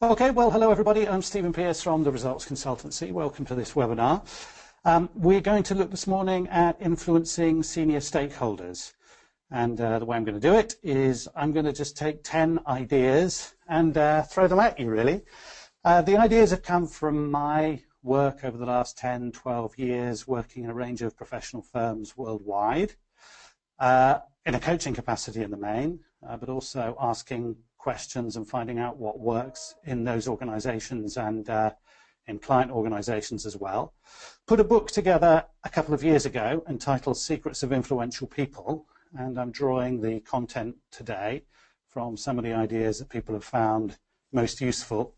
Okay, well, hello everybody. I'm Stephen Pearce from the Results Consultancy. Welcome to this webinar. We're going to look this morning at influencing senior stakeholders. And the way I'm going to do it is I'm going to just take 10 ideas and throw them at you, really. The ideas have come from my work over the last 10, 12 years, working in a range of professional firms worldwide, in a coaching capacity in the main, but also asking questions and finding out what works in those organizations and in client organizations as well. Put a book together a couple of years ago entitled Secrets of Influential People, and I'm drawing the content today from some of the ideas that people have found most useful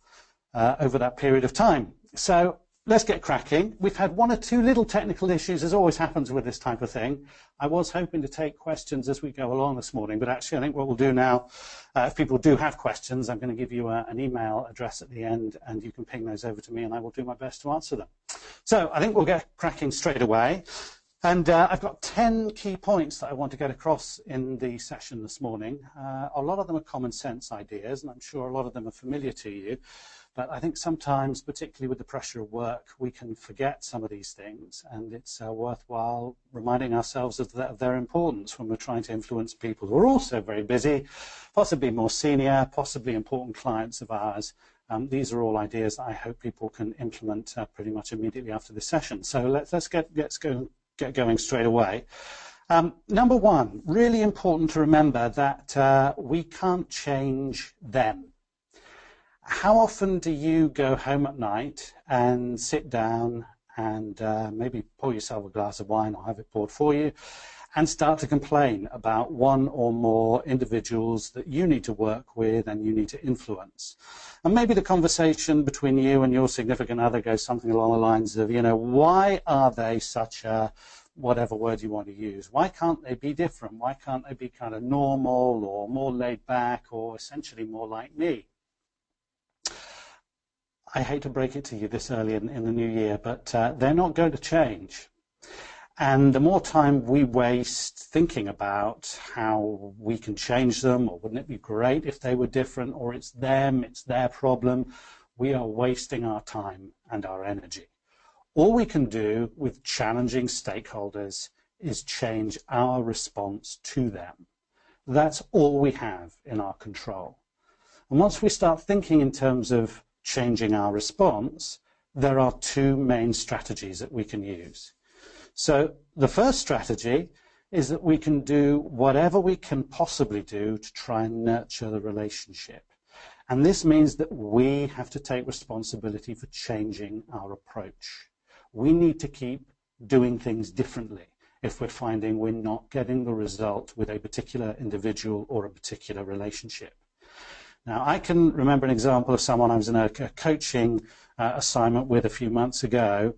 over that period of time. So let's get cracking. We've had one or two little technical issues, as always happens with this type of thing. I was hoping to take questions as we go along this morning, but actually I think what we'll do now, if people do have questions, I'm going to give you an email address at the end and you can ping those over to me and I will do my best to answer them. So I think we'll get cracking straight away. And I've got 10 key points that I want to get across in the session this morning. A lot of them are common sense ideas, and I'm sure a lot of them are familiar to you. But I think sometimes, particularly with the pressure of work, we can forget some of these things, and it's worthwhile reminding ourselves of their importance when we're trying to influence people who are also very busy, possibly more senior, possibly important clients of ours. These are all ideas that I hope people can implement pretty much immediately after this session. So let's get going straight away. Number one, really important to remember that we can't change them. How often do you go home at night and sit down and maybe pour yourself a glass of wine or have it poured for you and start to complain about one or more individuals that you need to work with and you need to influence? And maybe the conversation between you and your significant other goes something along the lines of, why are they such a, whatever word you want to use, why can't they be different? Why can't they be kind of normal or more laid back or essentially more like me? I hate to break it to you this early in the new year, but they're not going to change. And the more time we waste thinking about how we can change them, or wouldn't it be great if they were different, or it's them, it's their problem, we are wasting our time and our energy. All we can do with challenging stakeholders is change our response to them. That's all we have in our control. And once we start thinking in terms of changing our response, there are two main strategies that we can use. So the first strategy is that we can do whatever we can possibly do to try and nurture the relationship. And this means that we have to take responsibility for changing our approach. We need to keep doing things differently if we're finding we're not getting the result with a particular individual or a particular relationship. Now, I can remember an example of someone I was in a coaching assignment with a few months ago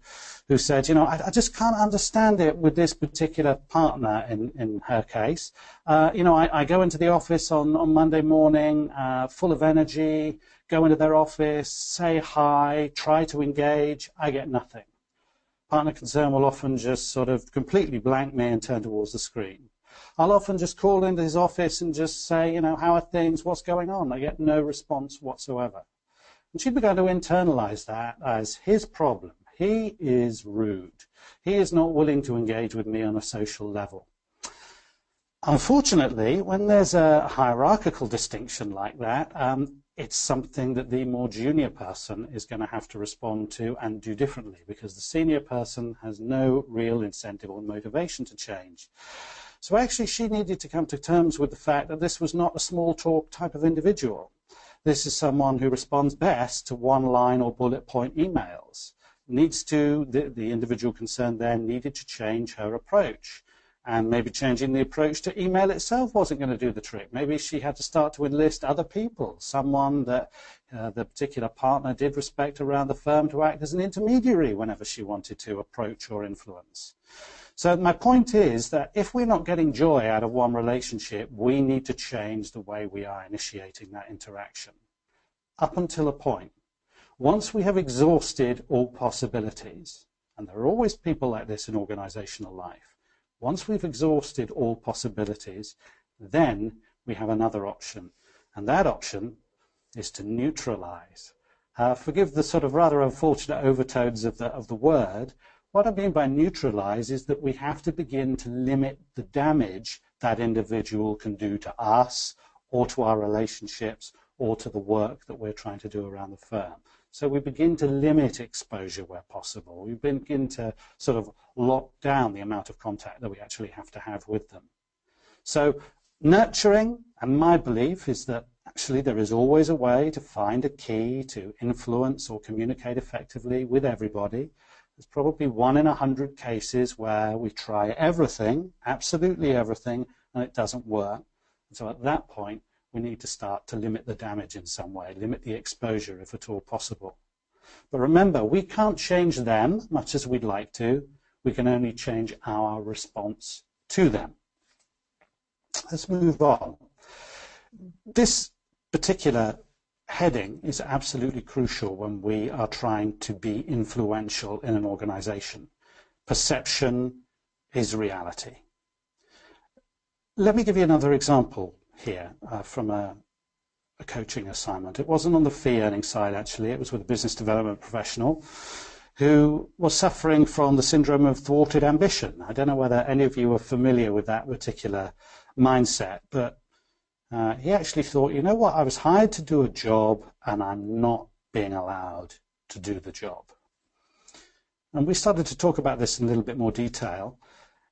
who said, I just can't understand it with this particular partner in her case. I go into the office on Monday morning full of energy, go into their office, say hi, try to engage, I get nothing. Partner concern will often just sort of completely blank me and turn towards the screen. I'll often just call into his office and just say, how are things, what's going on? I get no response whatsoever. And she began to internalize that as his problem. He is rude. He is not willing to engage with me on a social level. Unfortunately, when there's a hierarchical distinction like that, it's something that the more junior person is going to have to respond to and do differently, because the senior person has no real incentive or motivation to change. So actually she needed to come to terms with the fact that this was not a small talk type of individual. This is someone who responds best to one-line or bullet point emails. The individual concerned there needed to change her approach. And maybe changing the approach to email itself wasn't going to do the trick. Maybe she had to start to enlist other people, someone that the particular partner did respect around the firm to act as an intermediary whenever she wanted to approach or influence. So my point is that if we're not getting joy out of one relationship, we need to change the way we are initiating that interaction. Up until a point. Once we have exhausted all possibilities, and there are always people like this in organizational life, once we've exhausted all possibilities, then we have another option. And that option is to neutralize. Forgive the sort of rather unfortunate overtones of the word. What I mean by neutralize is that we have to begin to limit the damage that individual can do to us or to our relationships or to the work that we're trying to do around the firm. So we begin to limit exposure where possible. We begin to sort of lock down the amount of contact that we actually have to have with them. So nurturing, and my belief is that actually there is always a way to find a key to influence or communicate effectively with everybody. There's probably 1 in 100 cases where we try everything, absolutely everything, and it doesn't work. And so at that point, we need to start to limit the damage in some way, limit the exposure if at all possible. But remember, we can't change them much as we'd like to. We can only change our response to them. Let's move on. This particular heading is absolutely crucial when we are trying to be influential in an organization. Perception is reality. Let me give you another example here from a coaching assignment. It wasn't on the fee earning side actually, it was with a business development professional who was suffering from the syndrome of thwarted ambition. I don't know whether any of you are familiar with that particular mindset, but he actually thought, you know what, I was hired to do a job and I'm not being allowed to do the job. And we started to talk about this in a little bit more detail.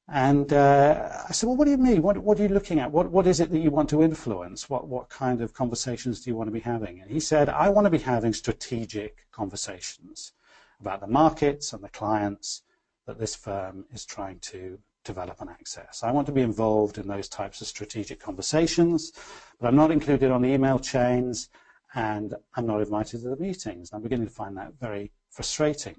And I said, well, what do you mean? What are you looking at? What is it that you want to influence? What kind of conversations do you want to be having? And he said, I want to be having strategic conversations about the markets and the clients that this firm is trying to develop and access. I want to be involved in those types of strategic conversations, but I'm not included on the email chains and I'm not invited to the meetings. I'm beginning to find that very frustrating.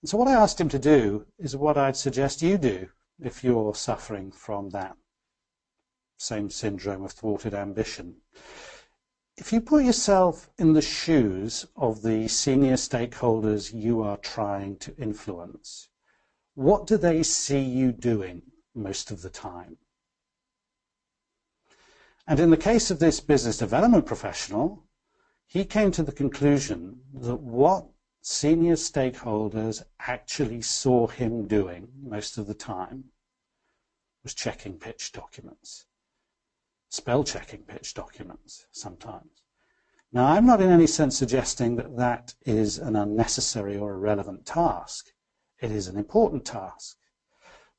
And so what I asked him to do is what I'd suggest you do if you're suffering from that same syndrome of thwarted ambition. If you put yourself in the shoes of the senior stakeholders you are trying to influence, what do they see you doing most of the time? And in the case of this business development professional, he came to the conclusion that what senior stakeholders actually saw him doing most of the time was checking pitch documents, spell checking pitch documents sometimes. Now, I'm not in any sense suggesting that that is an unnecessary or irrelevant task. It is an important task.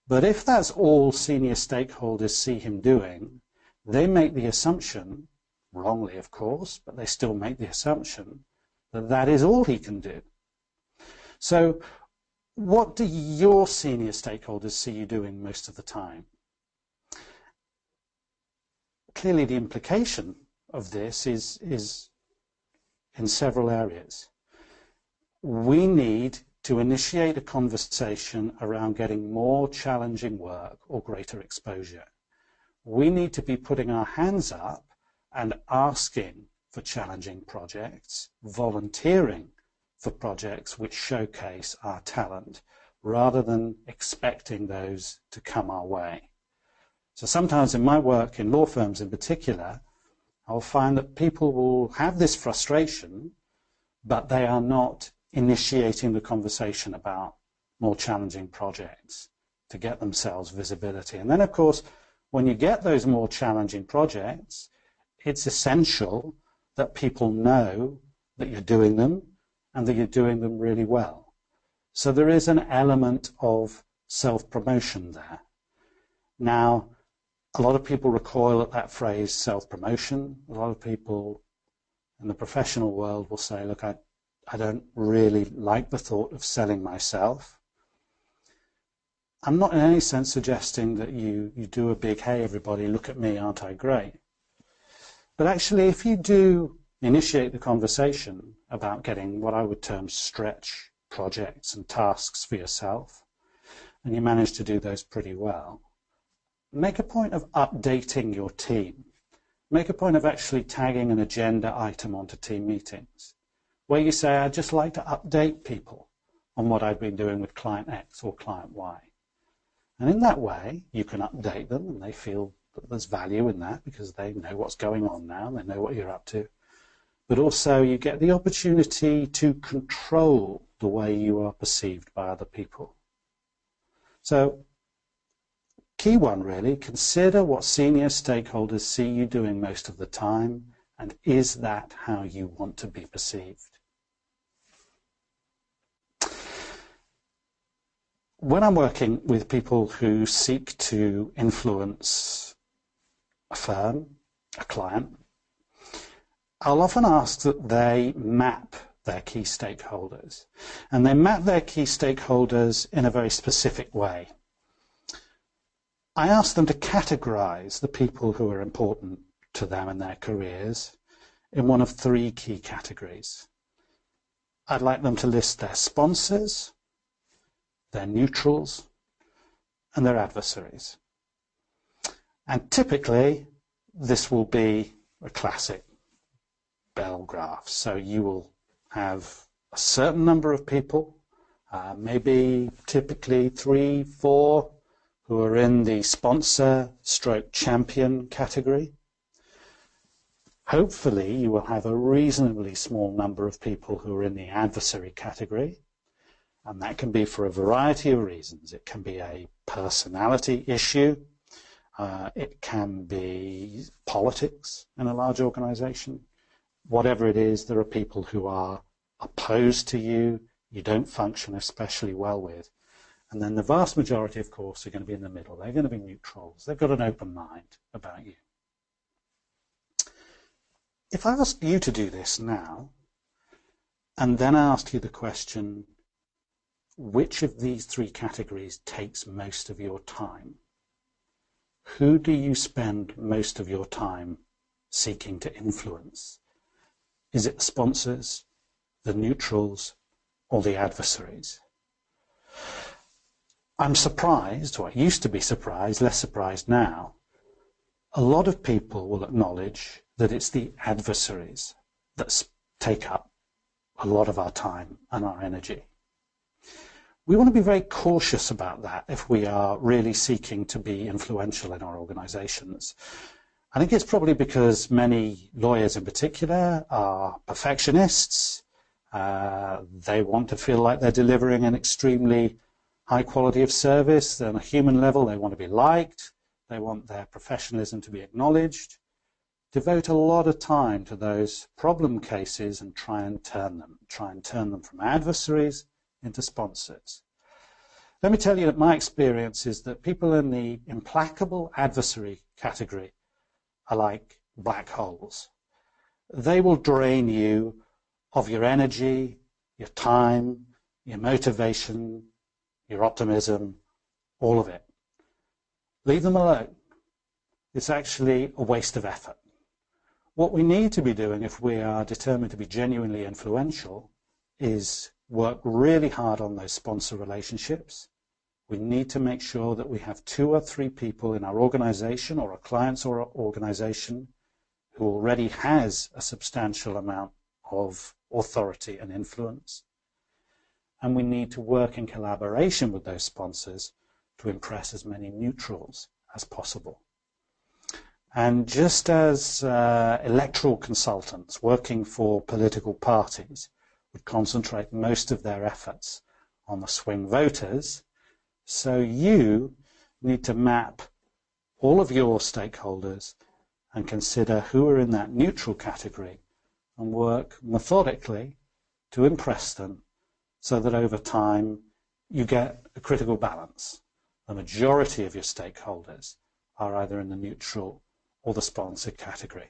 But if that's all senior stakeholders see him doing, they make the assumption, wrongly of course, but they still make the assumption that that is all he can do. So what do your senior stakeholders see you doing most of the time? Clearly the implication of this is in several areas. We need to initiate a conversation around getting more challenging work or greater exposure. We need to be putting our hands up and asking for challenging projects, volunteering for projects which showcase our talent, rather than expecting those to come our way. So sometimes in my work, in law firms in particular, I'll find that people will have this frustration, but they are not initiating the conversation about more challenging projects to get themselves visibility. And then, of course, when you get those more challenging projects, it's essential that people know that you're doing them and that you're doing them really well. So there is an element of self-promotion there. Now, a lot of people recoil at that phrase, self-promotion. A lot of people in the professional world will say, look, I don't really like the thought of selling myself. I'm not in any sense suggesting that you do a big, hey, everybody, look at me, aren't I great? But actually, if you do initiate the conversation about getting what I would term stretch projects and tasks for yourself, and you manage to do those pretty well, make a point of updating your team. Make a point of actually tagging an agenda item onto team meetings, where you say, I'd just like to update people on what I've been doing with client X or client Y. And in that way, you can update them and they feel that there's value in that because they know what's going on now and they know what you're up to. but also you get the opportunity to control the way you are perceived by other people. So, key one really, consider what senior stakeholders see you doing most of the time, and is that how you want to be perceived? When I'm working with people who seek to influence a firm, a client, I'll often ask that they map their key stakeholders. And they map their key stakeholders in a very specific way. I ask them to categorize the people who are important to them in their careers in one of three key categories. I'd like them to list their sponsors, their neutrals, and their adversaries. And typically, this will be a classic bell graph. So you will have a certain number of people, maybe typically 3, 4, who are in the sponsor stroke champion category. Hopefully, you will have a reasonably small number of people who are in the adversary category. And that can be for a variety of reasons. It can be a personality issue. It can be politics in a large organization. Whatever it is, there are people who are opposed to you, you don't function especially well with. And then the vast majority, of course, are going to be in the middle. They're going to be neutrals. They've got an open mind about you. If I ask you to do this now, and then I ask you the question, which of these three categories takes most of your time? Who do you spend most of your time seeking to influence? Is it the sponsors, the neutrals, or the adversaries? I'm surprised, or I used to be surprised, less surprised now. A lot of people will acknowledge that it's the adversaries that take up a lot of our time and our energy. We want to be very cautious about that if we are really seeking to be influential in our organizations. I think it's probably because many lawyers in particular are perfectionists. They want to feel like they're delivering an extremely high quality of service. On a human level, they want to be liked. They want their professionalism to be acknowledged. Devote a lot of time to those problem cases and try and turn them from adversaries into sponsors. Let me tell you that my experience is that people in the implacable adversary category are like black holes. They will drain you of your energy, your time, your motivation, your optimism, all of it. Leave them alone. It's actually a waste of effort. What we need to be doing if we are determined to be genuinely influential is work really hard on those sponsor relationships. We need to make sure that we have 2 or 3 people in our organization or our clients or our organization who already has a substantial amount of authority and influence. And we need to work in collaboration with those sponsors to impress as many neutrals as possible. And just as electoral consultants working for political parties would concentrate most of their efforts on the swing voters, so you need to map all of your stakeholders and consider who are in that neutral category and work methodically to impress them so that over time you get a critical balance. The majority of your stakeholders are either in the neutral or the sponsored category.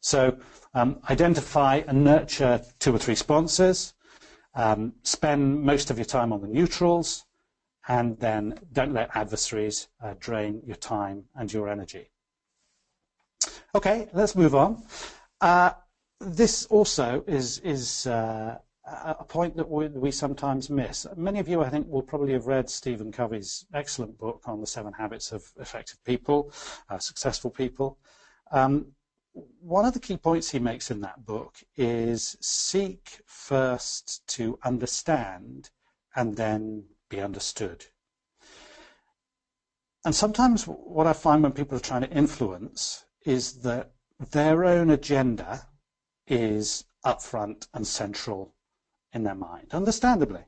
So identify and nurture 2 or 3 sponsors, spend most of your time on the neutrals, and then don't let adversaries drain your time and your energy. Okay, let's move on. This also is a point that we sometimes miss. Many of you, I think, will probably have read Stephen Covey's excellent book on the 7 habits of effective people, successful people. One of the key points he makes in that book is seek first to understand and then be understood. And sometimes what I find when people are trying to influence is that their own agenda is upfront and central in their mind, understandably.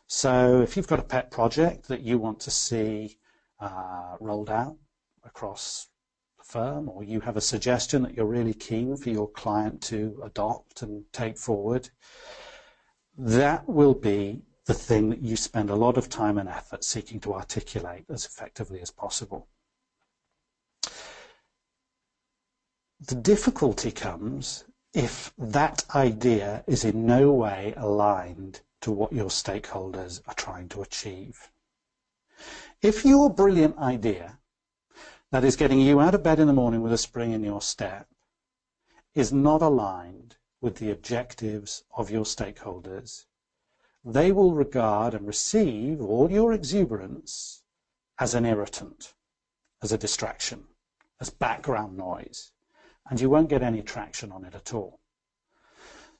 So if you've got a pet project that you want to see rolled out across the firm, or you have a suggestion that you're really keen for your client to adopt and take forward, that will be the thing that you spend a lot of time and effort seeking to articulate as effectively as possible. The difficulty comes if that idea is in no way aligned to what your stakeholders are trying to achieve. If your brilliant idea that is getting you out of bed in the morning with a spring in your step is not aligned with the objectives of your stakeholders, they will regard and receive all your exuberance as an irritant, as a distraction, as background noise, and you won't get any traction on it at all.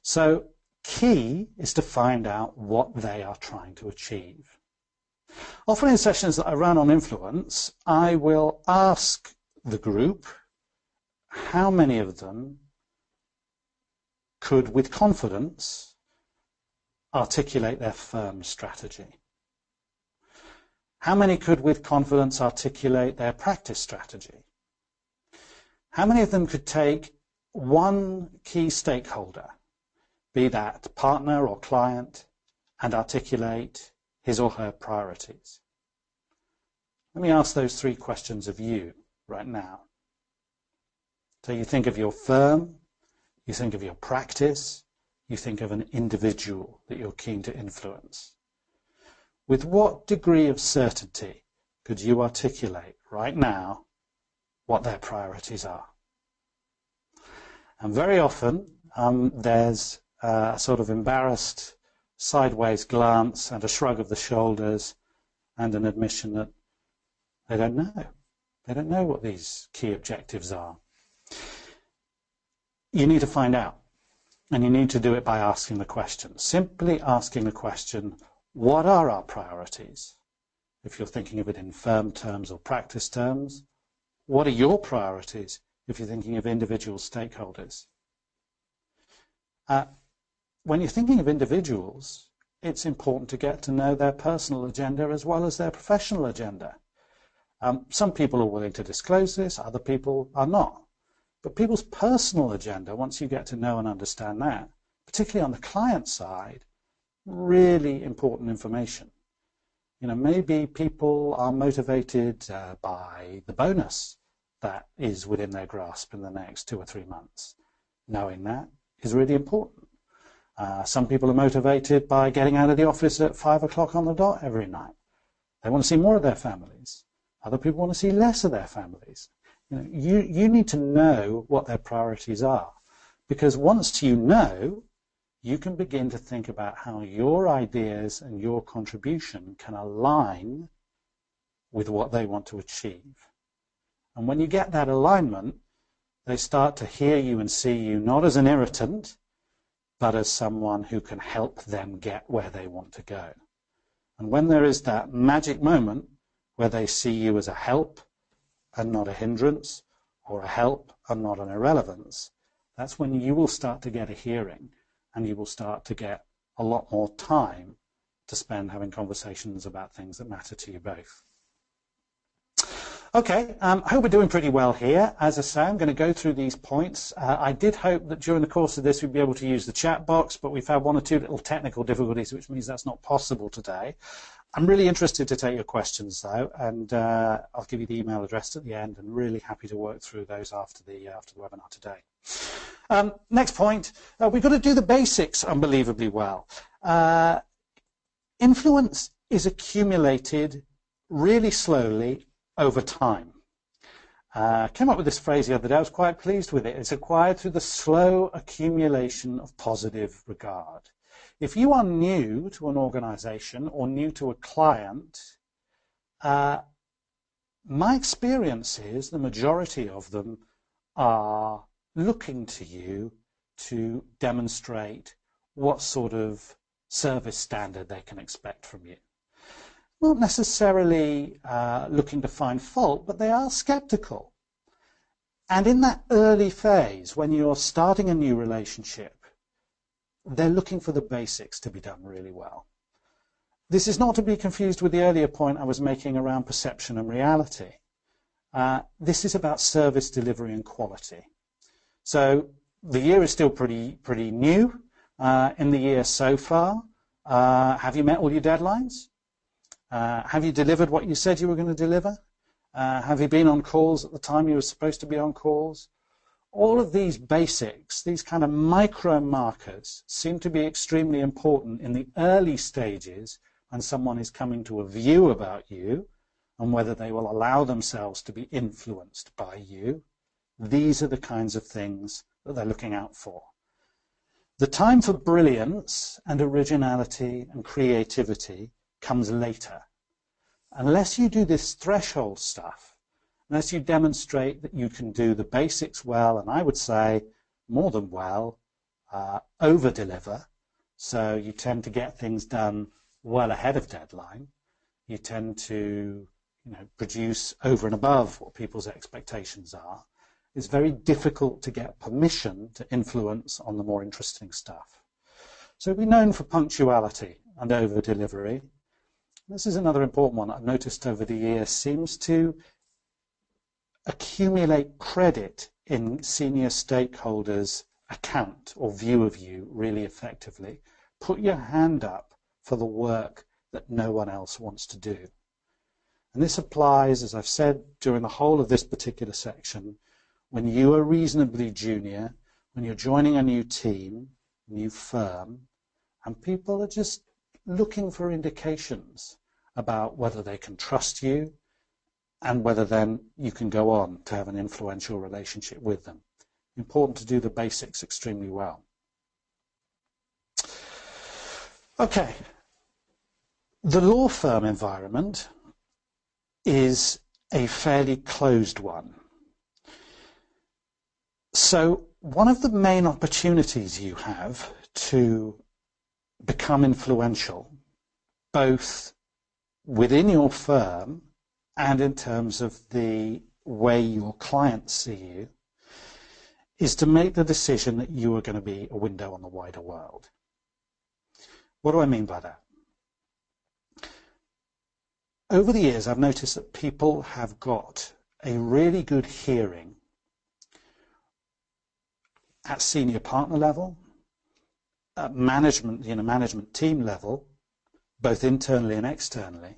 So key is to find out what they are trying to achieve. Often in sessions that I run on influence, I will ask the group how many of them could, with confidence, articulate their firm strategy. How many could, with confidence, articulate their practice strategy? How many of them could take one key stakeholder, be that partner or client, and articulate his or her priorities? Let me ask those three questions of you right now. So you think of your firm, you think of your practice, you think of an individual that you're keen to influence. With what degree of certainty could you articulate right now what their priorities are? And very often there's a sort of embarrassed sideways glance and a shrug of the shoulders and an admission that they don't know. They don't know what these key objectives are. You need to find out, and you need to do it by asking the question. Simply asking the question, what are our priorities? If you're thinking of it in firm terms or practice terms, what are your priorities if you're thinking of individual stakeholders? When you're thinking of individuals, it's important to get to know their personal agenda as well as their professional agenda. Some people are willing to disclose this, other people are not. But people's personal agenda, once you get to know and understand that, particularly on the client side, really important information. You know, maybe people are motivated by the bonus that is within their grasp in the next 2 or 3 months. Knowing that is really important. Some people are motivated by getting out of the office at 5 o'clock on the dot every night. They want to see more of their families. Other people want to see less of their families. You know, you need to know what their priorities are, because once you know, you can begin to think about how your ideas and your contribution can align with what they want to achieve. And when you get that alignment, they start to hear you and see you not as an irritant, but as someone who can help them get where they want to go. And when there is that magic moment where they see you as a help and not a hindrance, or a help and not an irrelevance, that's when you will start to get a hearing, and you will start to get a lot more time to spend having conversations about things that matter to you both. Okay, I hope we're doing pretty well here. As I say, I'm going to go through these points. I did hope that during the course of this we'd be able to use the chat box, but we've had 1 or 2 little technical difficulties, which means that's not possible today. I'm really interested to take your questions, though, and I'll give you the email address at the end, and really happy to work through those after the webinar today. Next point, we've got to do the basics unbelievably well. Influence is accumulated really slowly over time. I came up with this phrase the other day. I was quite pleased with it. It's acquired through the slow accumulation of positive regard. If you are new to an organization or new to a client, my experience is the majority of them are looking to you to demonstrate what sort of service standard they can expect from you. Not necessarily looking to find fault, but they are skeptical. And in that early phase, when you're starting a new relationship, they're looking for the basics to be done really well. This is not to be confused with the earlier point I was making around perception and reality. This is about service delivery and quality. So the year is still pretty new. In the year so far, have you met all your deadlines? Have you delivered what you said you were going to deliver? Have you been on calls at the time you were supposed to be on calls? All of these basics, these kind of micro markers, seem to be extremely important in the early stages when someone is coming to a view about you and whether they will allow themselves to be influenced by you. These are the kinds of things that they're looking out for. The time for brilliance and originality and creativity comes later. Unless you do this threshold stuff, unless you demonstrate that you can do the basics well, and I would say more than well, over-deliver, so you tend to get things done well ahead of deadline. You tend to produce over and above what people's expectations are. It's very difficult to get permission to influence on the more interesting stuff. So be known for punctuality and over-delivery. This is another important one I've noticed over the years, seems to accumulate credit in senior stakeholders' account or view of you really effectively. Put your hand up for the work that no one else wants to do. And this applies, as I've said during the whole of this particular section, when you are reasonably junior, when you're joining a new team, new firm, and people are just looking for indications about whether they can trust you and whether then you can go on to have an influential relationship with them. Important to do the basics extremely well. Okay, the law firm environment is a fairly closed one. So one of the main opportunities you have to become influential, both within your firm and in terms of the way your clients see you, is to make the decision that you are going to be a window on the wider world. What do I mean by that? Over the years, I've noticed that people have got a really good hearing at senior partner level, at management team level, both internally and externally,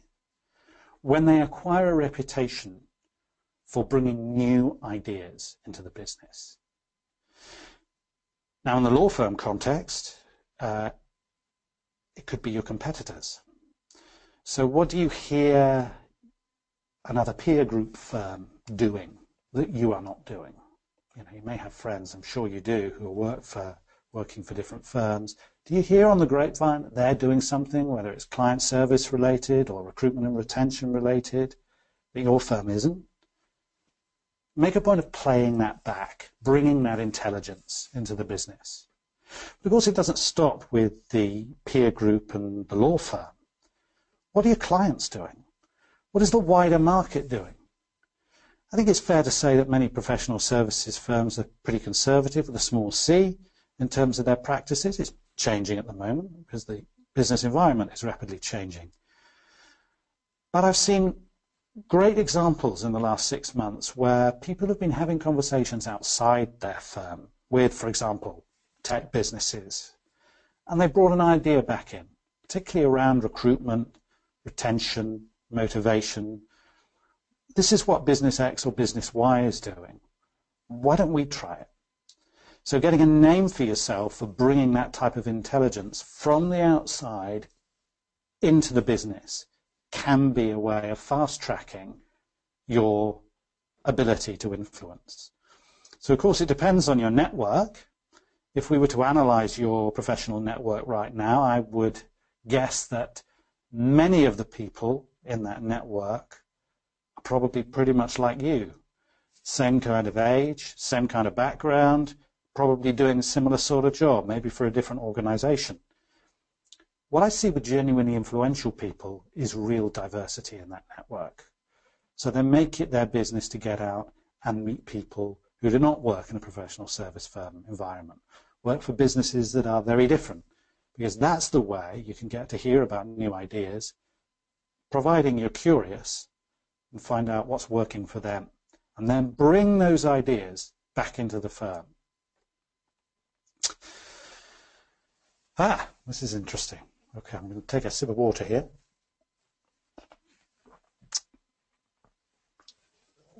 when they acquire a reputation for bringing new ideas into the business. Now, in the law firm context, it could be your competitors. So what do you hear another peer group firm doing that you are not doing? You may have friends, I'm sure you do, who are working for different firms. Do you hear on the grapevine that they're doing something, whether it's client service related or recruitment and retention related, that your firm isn't? Make a point of playing that back, bringing that intelligence into the business. But of course, it doesn't stop with the peer group and the law firm. What are your clients doing? What is the wider market doing? I think it's fair to say that many professional services firms are pretty conservative with a small c in terms of their practices. It's changing at the moment because the business environment is rapidly changing. But I've seen great examples in the last 6 months where people have been having conversations outside their firm with, for example, tech businesses, and they brought an idea back in, particularly around recruitment, retention, motivation. This is what business X or business Y is doing. Why don't we try it? So getting a name for yourself for bringing that type of intelligence from the outside into the business can be a way of fast-tracking your ability to influence. So of course it depends on your network. If we were to analyze your professional network right now, I would guess that many of the people in that network are probably pretty much like you. Same kind of age, same kind of background, probably doing a similar sort of job, maybe for a different organization. What I see with genuinely influential people is real diversity in that network. So they make it their business to get out and meet people who do not work in a professional service firm environment. Work for businesses that are very different, because that's the way you can get to hear about new ideas, providing you're curious, and find out what's working for them, and then bring those ideas back into the firm. This is interesting. Okay, I'm going to take a sip of water here.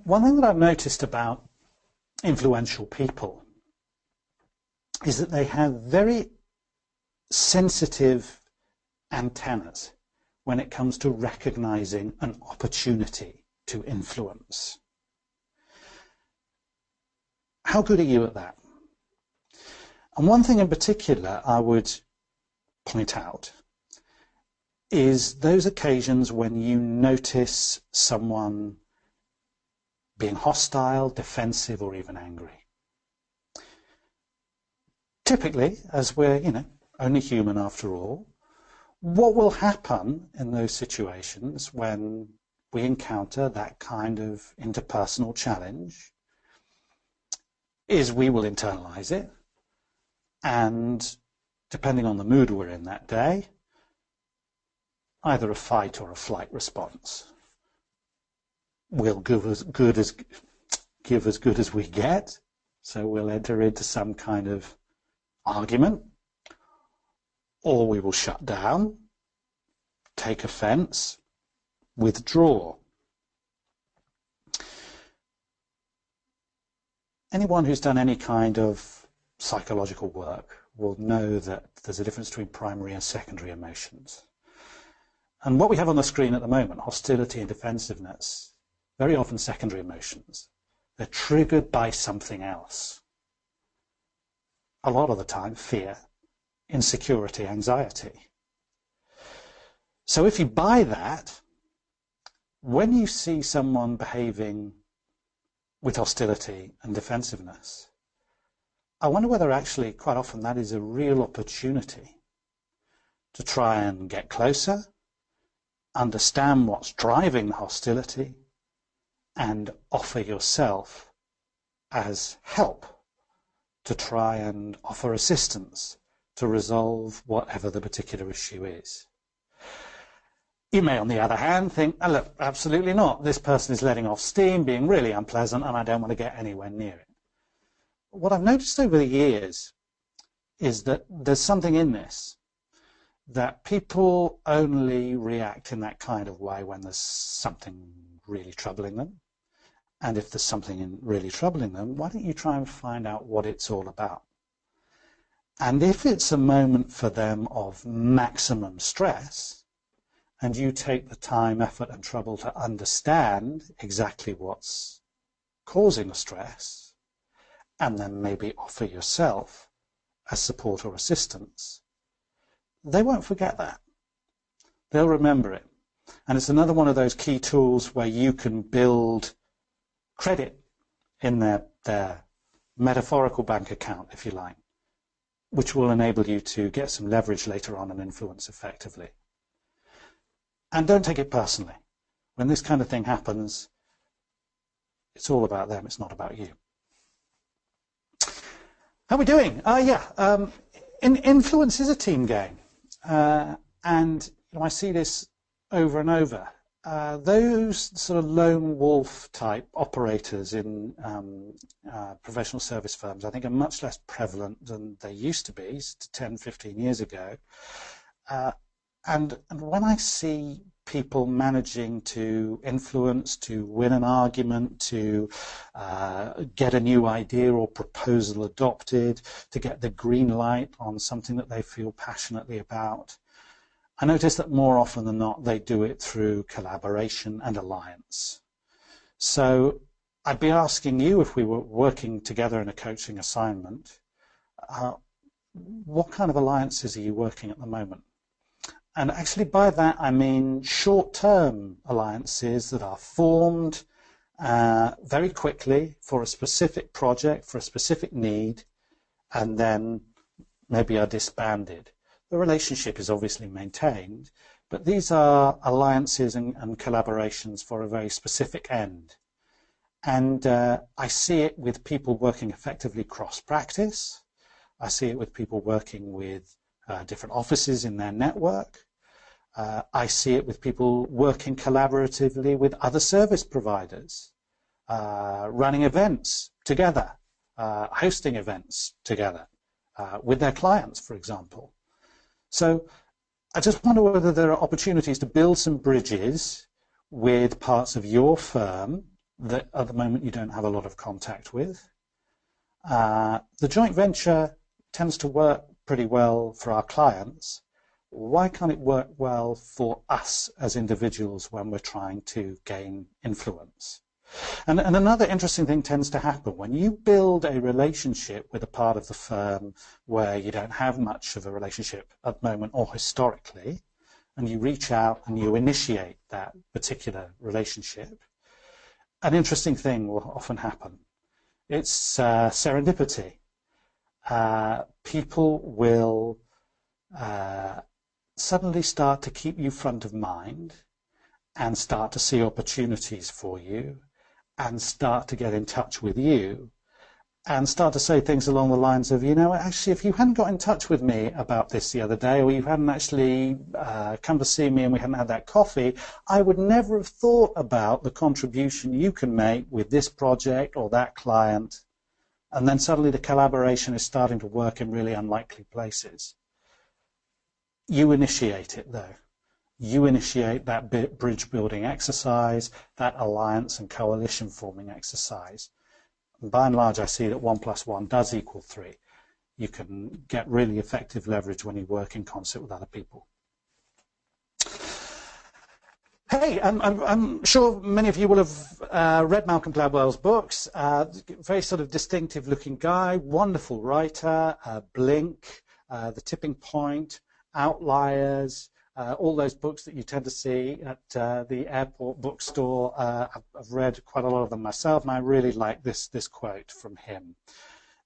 One thing that I've noticed about influential people is that they have very sensitive antennas when it comes to recognizing an opportunity to influence. How good are you at that? And one thing in particular I would point out is those occasions when you notice someone being hostile, defensive, or even angry. Typically, as we're, only human after all, what will happen in those situations when we encounter that kind of interpersonal challenge is we will internalize it, and depending on the mood we're in that day, either a fight or a flight response will give as good as we get. So we'll enter into some kind of argument, or we will shut down, take offense, withdraw. Anyone who's done any kind of psychological work will know that there's a difference between primary and secondary emotions. And what we have on the screen at the moment, hostility and defensiveness, very often secondary emotions. They're triggered by something else. A lot of the time, fear, insecurity, anxiety. So if you buy that, when you see someone behaving with hostility and defensiveness, I wonder whether actually quite often that is a real opportunity to try and get closer, understand what's driving the hostility, and offer yourself as help to try and offer assistance to resolve whatever the particular issue is. You may, on the other hand, think, oh, look, absolutely not. This person is letting off steam, being really unpleasant, and I don't want to get anywhere near it. What I've noticed over the years is that there's something in this, that people only react in that kind of way when there's something really troubling them. And if there's something really troubling them, why don't you try and find out what it's all about? And if it's a moment for them of maximum stress, and you take the time, effort, and trouble to understand exactly what's causing the stress, and then maybe offer yourself as support or assistance, they won't forget that. They'll remember it. And it's another one of those key tools where you can build credit in their metaphorical bank account, if you like, which will enable you to get some leverage later on and influence effectively. And don't take it personally. When this kind of thing happens, it's all about them, it's not about you. How are we doing? Influence is a team game. And I see this over and over. Those sort of lone wolf type operators in professional service firms, I think, are much less prevalent than they used to be 10, 15 years ago. And when I see people managing to influence, to win an argument, to get a new idea or proposal adopted, to get the green light on something that they feel passionately about, I notice that more often than not they do it through collaboration and alliance. So I'd be asking you, if we were working together in a coaching assignment, what kind of alliances are you working at the moment? And actually by that I mean short-term alliances that are formed very quickly for a specific project, for a specific need, and then maybe are disbanded. The relationship is obviously maintained, but these are alliances and collaborations for a very specific end. And I see it with people working effectively cross-practice. I see it with people working with different offices in their network. I see it with people working collaboratively with other service providers, running events together, hosting events together with their clients, for example. So I just wonder whether there are opportunities to build some bridges with parts of your firm that at the moment you don't have a lot of contact with. The joint venture tends to work pretty well for our clients. Why can't it work well for us as individuals when we're trying to gain influence? And another interesting thing tends to happen when you build a relationship with a part of the firm where you don't have much of a relationship at the moment or historically, and you reach out and you initiate that particular relationship, an interesting thing will often happen. It's serendipity. People will suddenly start to keep you front of mind and start to see opportunities for you and start to get in touch with you and start to say things along the lines of, you know, actually, if you hadn't got in touch with me about this the other day, or you hadn't actually come to see me and we hadn't had that coffee, I would never have thought about the contribution you can make with this project or that client. And then suddenly the collaboration is starting to work in really unlikely places. You initiate it, though. You initiate that bridge building exercise, that alliance and coalition forming exercise. And by and large, I see that 1 + 1 does equal 3. You can get really effective leverage when you work in concert with other people. Hey, I'm sure many of you will have read Malcolm Gladwell's books. Very sort of distinctive looking guy, wonderful writer, Blink, The Tipping Point, Outliers, all those books that you tend to see at the airport bookstore. I've read quite a lot of them myself, and I really like this quote from him.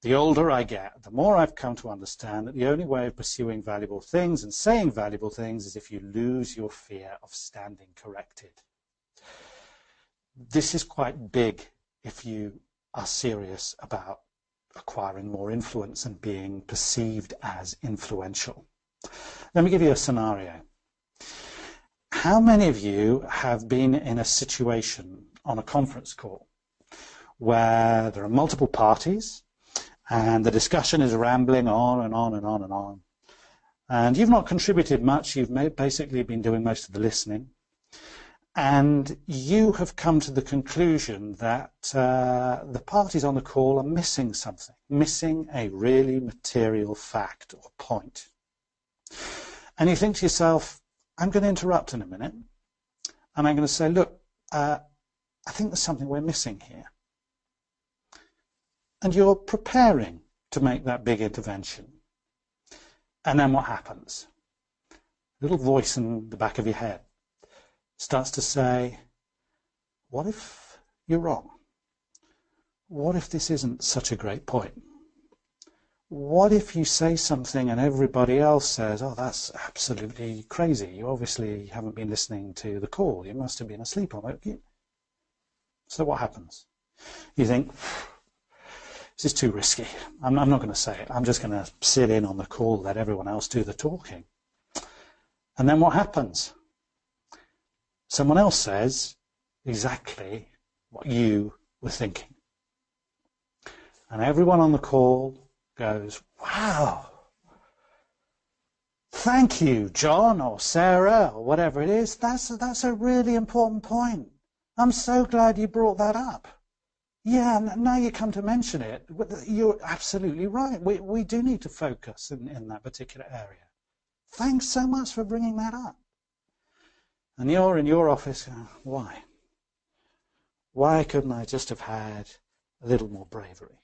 The older I get, the more I've come to understand that the only way of pursuing valuable things and saying valuable things is if you lose your fear of standing corrected. This is quite big if you are serious about acquiring more influence and being perceived as influential. Let me give you a scenario. How many of you have been in a situation on a conference call where there are multiple parties and the discussion is rambling on and on and on and on, and you've not contributed much, you've basically been doing most of the listening, and you have come to the conclusion that the parties on the call are missing something, missing a really material fact or point. And you think to yourself, I'm going to interrupt in a minute, and I'm going to say, look, I think there's something we're missing here. And you're preparing to make that big intervention. And then what happens? A little voice in the back of your head starts to say, what if you're wrong? What if this isn't such a great point? What if you say something and everybody else says, oh, that's absolutely crazy. You obviously haven't been listening to the call. You must have been asleep on it. So what happens? You think, this is too risky. I'm not going to say it. I'm just going to sit in on the call, let everyone else do the talking. And then what happens? Someone else says exactly what you were thinking. And everyone on the call goes, wow, thank you, John or Sarah or whatever it is. That's a really important point. I'm so glad you brought that up. Yeah, now you come to mention it, you're absolutely right. We do need to focus in that particular area. Thanks so much for bringing that up. And you're in your office, why? Why couldn't I just have had a little more bravery?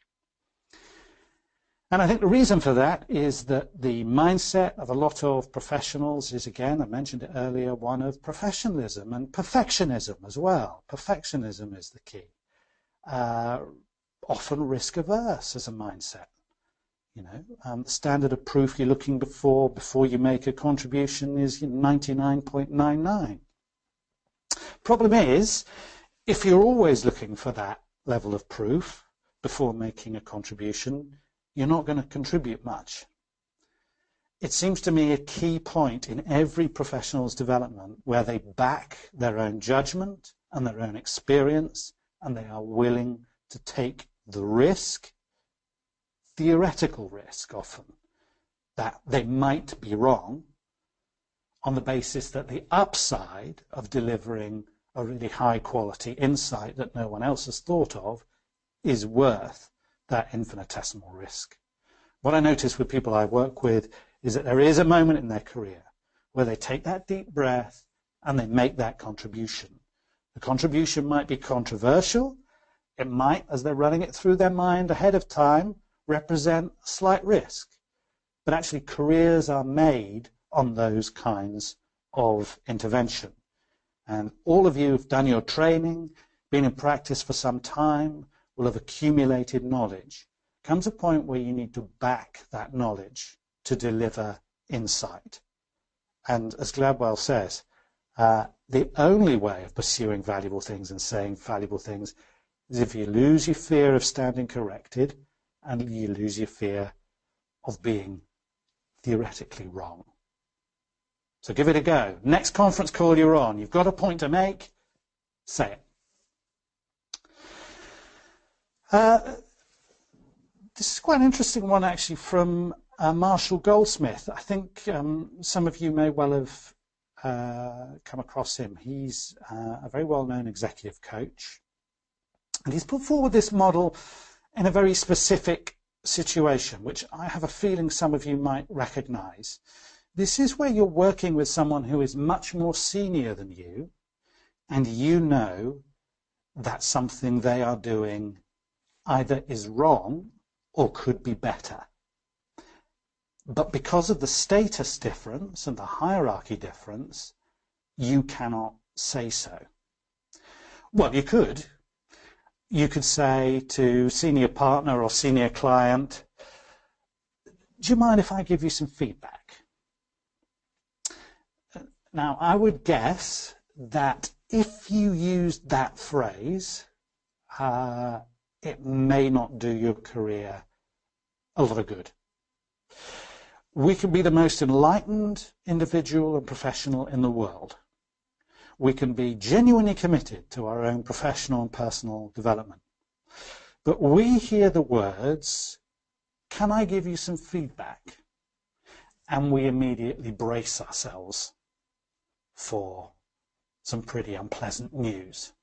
And I think the reason for that is that the mindset of a lot of professionals is, again, I mentioned it earlier, one of professionalism and perfectionism as well. Perfectionism is the key. Often risk-averse as a mindset. You know, the standard of proof you're looking before you make a contribution is 99.99. Problem is, if you're always looking for that level of proof before making a contribution, you're not going to contribute much. It seems to me a key point in every professional's development where they back their own judgment and their own experience, and they are willing to take the risk, theoretical risk often, that they might be wrong, on the basis that the upside of delivering a really high quality insight that no one else has thought of is worth that infinitesimal risk. What I notice with people I work with is that there is a moment in their career where they take that deep breath and they make that contribution. The contribution might be controversial. It might, as they're running it through their mind ahead of time, represent a slight risk. But actually careers are made on those kinds of intervention. And all of you have done your training, been in practice for some time, will have accumulated knowledge. Comes a point where you need to back that knowledge to deliver insight. And as Gladwell says, the only way of pursuing valuable things and saying valuable things is if you lose your fear of standing corrected and you lose your fear of being theoretically wrong. So give it a go. Next conference call you're on, you've got a point to make, say it. This is quite an interesting one actually from Marshall Goldsmith. I think some of you may well have come across him. He's a very well-known executive coach. And he's put forward this model in a very specific situation, which I have a feeling some of you might recognize. This is where you're working with someone who is much more senior than you, and you know that something they are doing either is wrong or could be better. But because of the status difference and the hierarchy difference, you cannot say so. Well, you could. You could say to senior partner or senior client, do you mind if I give you some feedback? Now, I would guess that if you used that phrase, it may not do your career a lot of good. We can be the most enlightened individual and professional in the world. We can be genuinely committed to our own professional and personal development. But we hear the words, can I give you some feedback? And we immediately brace ourselves for some pretty unpleasant news.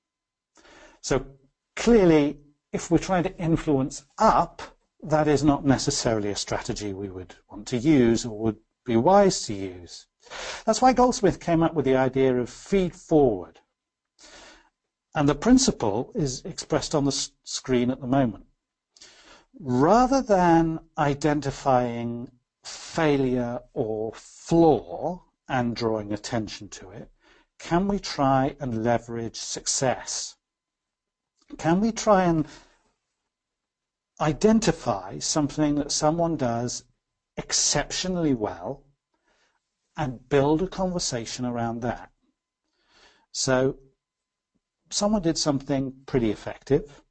So clearly, if we're trying to influence up, that is not necessarily a strategy we would want to use or would be wise to use. That's why Goldsmith came up with the idea of feed forward. And the principle is expressed on the screen at the moment. Rather than identifying failure or flaw and drawing attention to it, can we try and leverage success? Can we try and identify something that someone does exceptionally well and build a conversation around that? So someone did something pretty effective.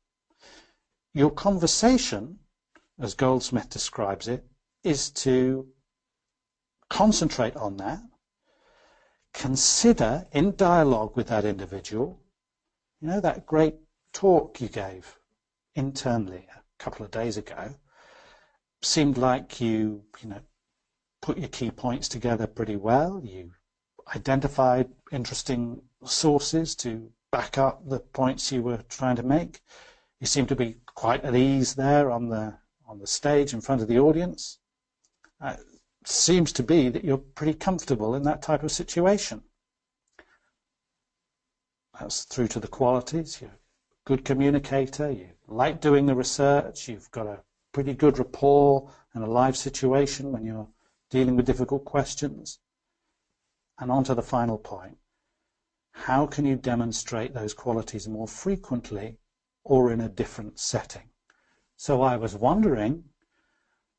Your conversation, as Goldsmith describes it, is to concentrate on that, consider in dialogue with that individual, you know, that great talk you gave internally a couple of days ago, seemed like you put your key points together pretty well. You identified interesting sources to back up the points you were trying to make. You seem to be quite at ease there on the stage in front of the audience. Seems to be that you're pretty comfortable in that type of situation. That's through to the qualities. You're a good communicator, you like doing the research, you've got a pretty good rapport in a live situation when you're dealing with difficult questions. And on to the final point. How can you demonstrate those qualities more frequently or in a different setting? So I was wondering,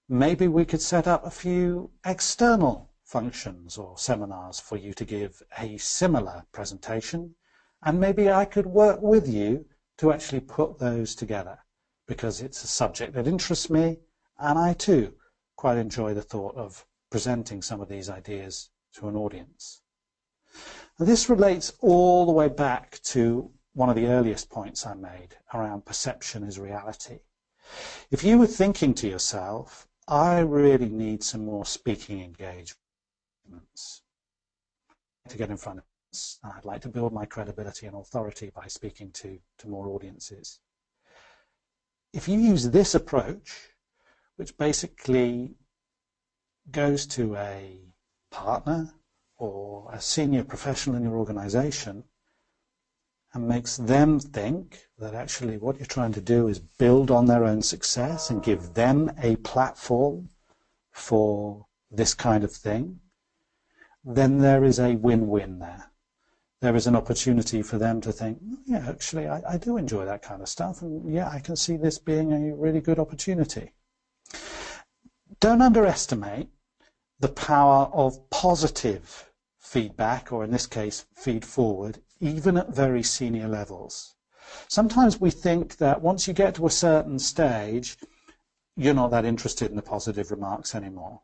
maybe we could set up a few external functions or seminars for you to give a similar presentation, and maybe I could work with you to actually put those together, because it's a subject that interests me, and I too quite enjoy the thought of presenting some of these ideas to an audience. Now, this relates all the way back to one of the earliest points I made around perception is reality. If you were thinking to yourself, I really need some more speaking engagements to get in front of us, I'd like to build my credibility and authority by speaking to more audiences. If you use this approach, which basically goes to a partner or a senior professional in your organization and makes them think that actually what you're trying to do is build on their own success and give them a platform for this kind of thing, then there is a win-win there. There is an opportunity for them to think, yeah, actually, I do enjoy that kind of stuff, and yeah, I can see this being a really good opportunity. Don't underestimate the power of positive feedback, or in this case, feed forward, even at very senior levels. Sometimes we think that once you get to a certain stage, you're not that interested in the positive remarks anymore.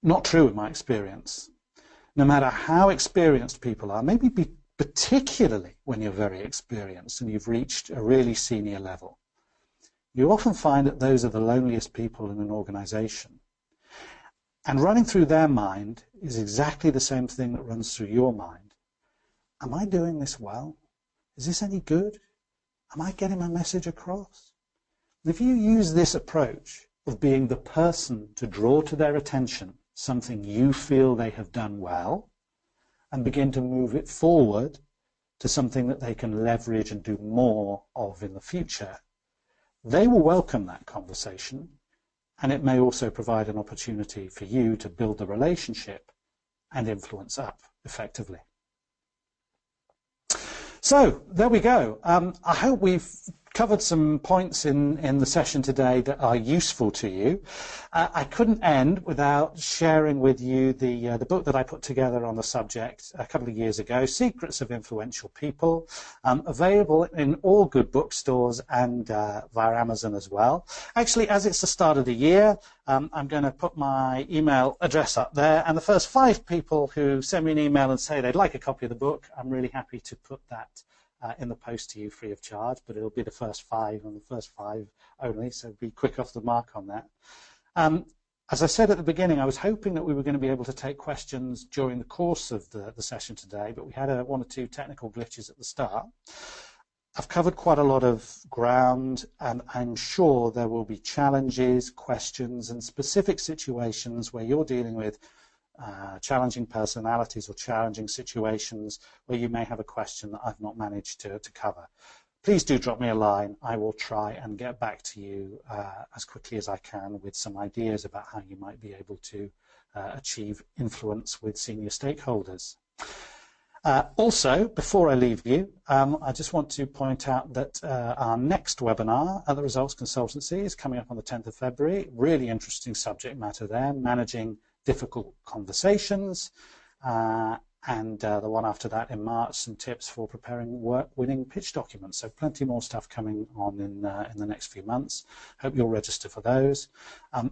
Not true in my experience. No matter how experienced people are, maybe particularly when you're very experienced and you've reached a really senior level, you often find that those are the loneliest people in an organization. And running through their mind is exactly the same thing that runs through your mind. Am I doing this well? Is this any good? Am I getting my message across? And if you use this approach of being the person to draw to their attention something you feel they have done well, and begin to move it forward to something that they can leverage and do more of in the future, they will welcome that conversation, and it may also provide an opportunity for you to build the relationship and influence up effectively. So there we go. I hope we've covered some points in the session today that are useful to you. I couldn't end without sharing with you the book that I put together on the subject a couple of years ago, Secrets of Influential People, available in all good bookstores and via Amazon as well. Actually, as it's the start of the year, I'm going to put my email address up there, and the first 5 people who send me an email and say they'd like a copy of the book, I'm really happy to put that in the post to you free of charge, but it'll be the first 5 and the first 5 only, so be quick off the mark on that. As I said at the beginning, I was hoping that we were going to be able to take questions during the course of the session today, but we had 1 or 2 technical glitches at the start. I've covered quite a lot of ground, and I'm sure there will be challenges, questions, and specific situations where you're dealing with challenging personalities or challenging situations where you may have a question that I've not managed to cover. Please do drop me a line. I will try and get back to you as quickly as I can with some ideas about how you might be able to achieve influence with senior stakeholders. Also, before I leave you, I just want to point out that our next webinar at the Results Consultancy is coming up on the 10th of February. Really interesting subject matter there, managing difficult conversations, and the one after that in March, some tips for preparing winning pitch documents. So plenty more stuff coming on in the next few months. Hope you'll register for those.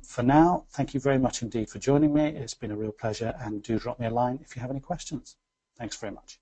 For now, thank you very much indeed for joining me. It's been a real pleasure, and do drop me a line if you have any questions. Thanks very much.